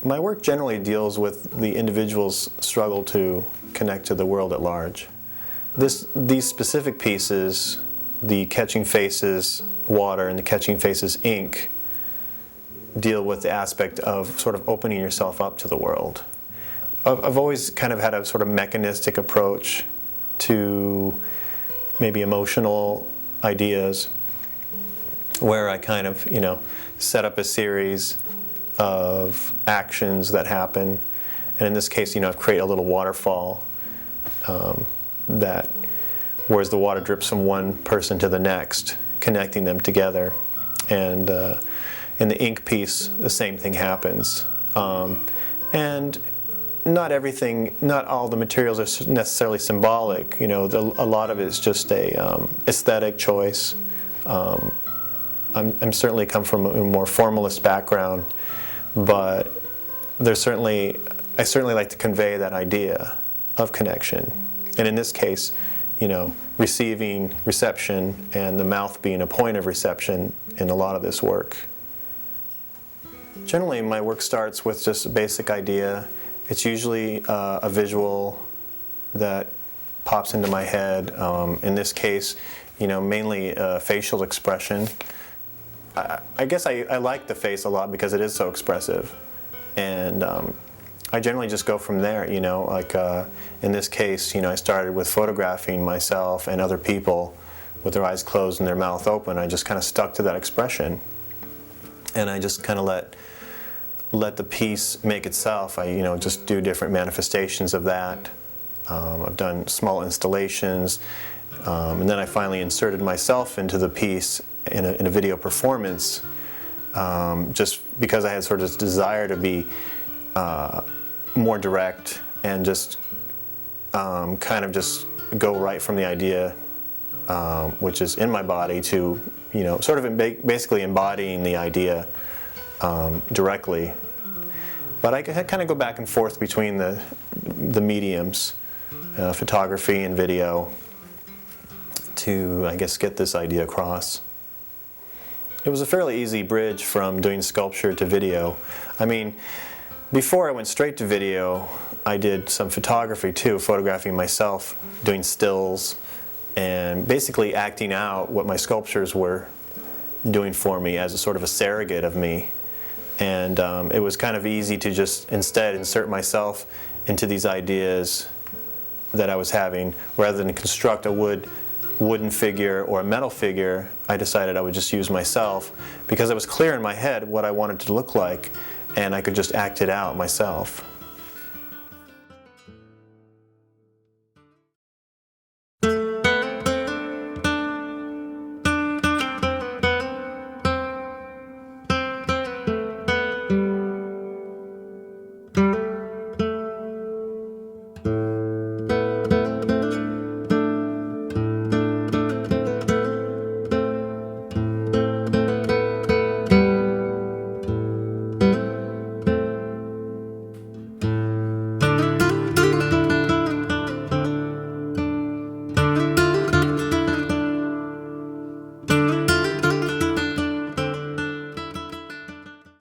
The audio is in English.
My work generally deals with the individual's struggle to connect to the world at large. These specific pieces, the Catching Faces water and the Catching Faces ink, deal with the aspect of sort of opening yourself up to the world. I've always kind of had a sort of mechanistic approach to maybe emotional ideas, where I kind of, set up a series of actions that happen, and in this case, I've created a little waterfall that, whereas the water drips from one person to the next, connecting them together, and in the ink piece, the same thing happens, and not all the materials are necessarily symbolic. A lot of it is just a aesthetic choice. I'm certainly come from a more formalist background, but I certainly like to convey that idea of connection. And in this case, receiving, reception, and the mouth being a point of reception in a lot of this work. Generally, my work starts with just a basic idea. It's usually a visual that pops into my head. In this case, mainly facial expression. I guess I like the face a lot because it is so expressive, and I generally just go from there. In this case, I started with photographing myself and other people with their eyes closed and their mouth open. I just kind of stuck to that expression, and I just kind of let the piece make itself. I just do different manifestations of that. I've done small installations, and then I finally inserted myself into the piece in a video performance, just because I had sort of this desire to be more direct and just kind of just go right from the idea, which is in my body, to sort of basically embodying the idea directly. But I kind of go back and forth between the mediums, photography and video, to, I guess, get this idea across. It was a fairly easy bridge from doing sculpture to video. I mean, before I went straight to video, I did some photography too, photographing myself, doing stills, and basically acting out what my sculptures were doing for me as a sort of a surrogate of me. And it was kind of easy to just instead insert myself into these ideas that I was having, rather than construct a wooden figure or a metal figure. I decided I would just use myself, because it was clear in my head what I wanted to look like, and I could just act it out myself.